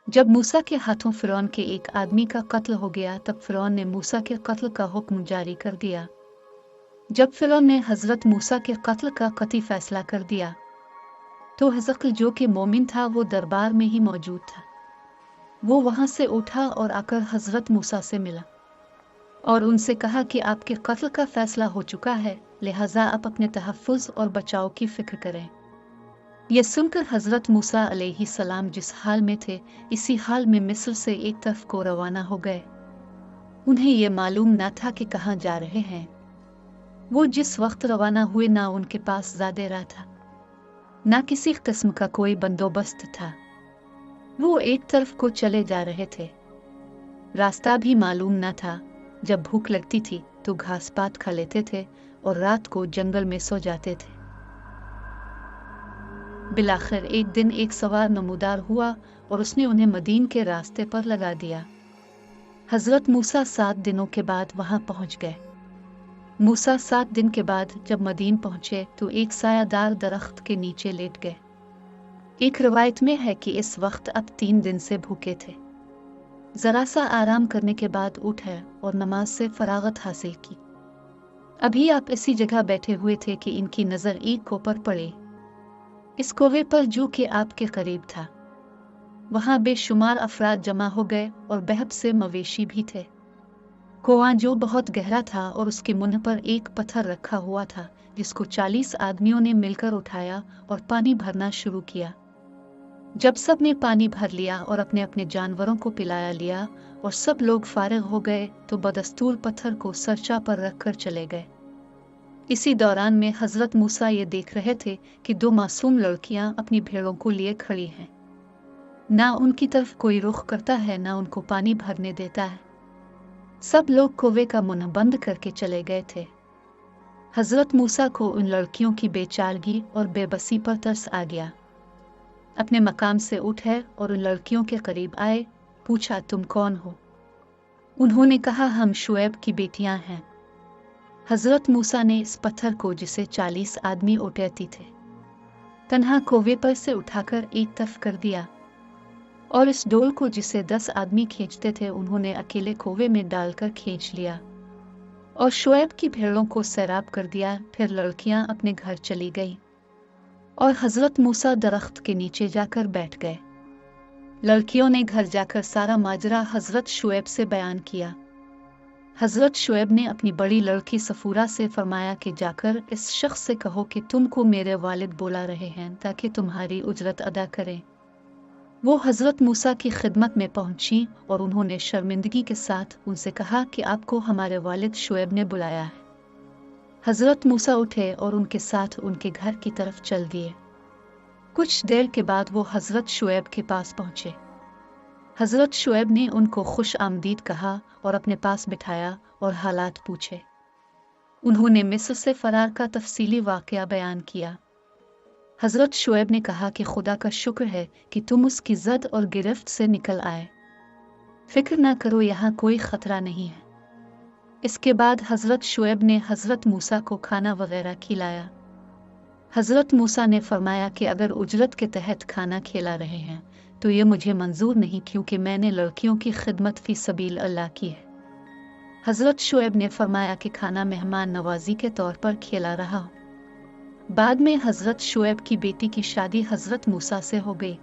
जब मूसा के हाथों फिरौन के एक आदमी का कत्ल हो गया तब फिरौन ने मूसा के कत्ल का हुक्म जारी कर दिया। जब फिरौन ने हजरत मूसा के कत्ल का कतई फैसला कर दिया तो हिजकिल जो कि मोमिन था वो दरबार में ही मौजूद था। वो वहां से उठा और आकर हजरत मूसा से मिला और उनसे कहा कि आपके कत्ल का फैसला हो चुका है, लिहाजा आप अपने तहफ़्फ़ुज़ और बचाव की फिक्र करें। यह सुनकर हजरत मूसा अलैहिस्सलाम जिस हाल में थे इसी हाल में मिस्र से एक तरफ को रवाना हो गए। उन्हें यह मालूम न था कि कहाँ जा रहे हैं। वो जिस वक्त रवाना हुए ना उनके पास ज़ादेरा था, ना किसी किस्म का कोई बंदोबस्त था। वो एक तरफ को चले जा रहे थे, रास्ता भी मालूम न था। जब भूख लगती थी तो घास पात खा लेते थे और रात को जंगल में सो जाते थे। बिलाखिर एक दिन एक सवार नमूदार हुआ और उसने उन्हें मदीन के रास्ते पर लगा दिया। हजरत मूसा 7 दिनों के बाद वहां पहुंच गए। मूसा 7 दिन के बाद जब मदीन पहुंचे तो एक सायादार दरख्त के नीचे लेट गए। एक रवायत में है कि इस वक्त अब 3 दिन से भूखे थे। जरा सा आराम करने के बाद उठे और नमाज से फरागत हासिल की। अभी आप इसी जगह बैठे हुए थे कि इनकी नजर एक कोपर पड़े। इस कोवे पर जो कि आपके करीब था। वहां बेशुमार अफराद जमा हो गए और बहुत से मवेशी भी थे। कुआं जो बहुत गहरा था और उसके मुंह पर एक पत्थर रखा हुआ था जिसको 40 आदमियों ने मिलकर उठाया और पानी भरना शुरू किया। जब सब ने पानी भर लिया और अपने अपने जानवरों को पिलाया लिया और सब लोग फारिग हो गए तो बदस्तूर पत्थर को सरचा पर रखकर चले गए। इसी दौरान में हजरत मूसा ये देख रहे थे कि 2 मासूम लड़कियां अपनी भेड़ों को लिए खड़ी हैं। ना उनकी तरफ कोई रुख करता है, ना उनको पानी भरने देता है। सब लोग कुएं का मुंह बंद करके चले गए थे। हजरत मूसा को उन लड़कियों की बेचारगी और बेबसी पर तरस आ गया। अपने मकाम से उठे और उन लड़कियों के करीब आए, पूछा, तुम कौन हो? उन्होंने कहा, हम शुएब की बेटियां हैं। हजरत मूसा ने इस पत्थर को जिसे 40 आदमी उठाते थे तन्हा कोवे पर से उठाकर एक तरफ कर दिया और इस डोल को जिसे 10 आदमी खींचते थे उन्होंने अकेले कोवे में डालकर खींच लिया और शुएब की भेड़ों को सैराब कर दिया। फिर लड़कियां अपने घर चली गई और हजरत मूसा दरख्त के नीचे जाकर बैठ गए। लड़कियों ने घर जाकर सारा माजरा हजरत शुएब से बयान किया। हजरत शुएब ने अपनी बड़ी लड़की सफूरा से फरमाया कि जाकर इस शख्स से कहो कि तुमको मेरे वालिद बुला रहे हैं ताकि तुम्हारी उजरत अदा करें। वो हजरत मूसा की खिदमत में पहुंची और उन्होंने शर्मिंदगी के साथ उनसे कहा कि आपको हमारे वालिद शुएब ने बुलाया है। हजरत मूसा उठे और उनके साथ उनके घर की तरफ चल दिए। कुछ देर के बाद वो हजरत शुएब के पास पहुंचे। हजरत शुएब ने उनको खुश आमदीद कहा और अपने पास बिठाया और हालात पूछे। उन्होंने मिस्र से फरार का तफसीली वाक़या बयान किया। हजरत शुएब ने कहा कि खुदा का शुक्र है कि तुम उसकी ज़द और गिरफ्त से निकल आए। फिक्र ना करो, यहाँ कोई ख़तरा नहीं है। इसके बाद हजरत शुएब ने हजरत मूसा को खाना वगैरह खिलाया। हजरत मूसा ने फरमाया कि अगर उजरत के तहत खाना खिला रहे हैं तो ये मुझे मंजूर नहीं, क्योंकि मैंने लड़कियों की खिदमत फी सबील अल्लाह की है। हजरत शुएब ने फरमाया कि खाना मेहमान नवाजी के तौर पर खिला रहा हो। बाद में हजरत शुएब की बेटी की शादी हजरत मूसा से हो गई।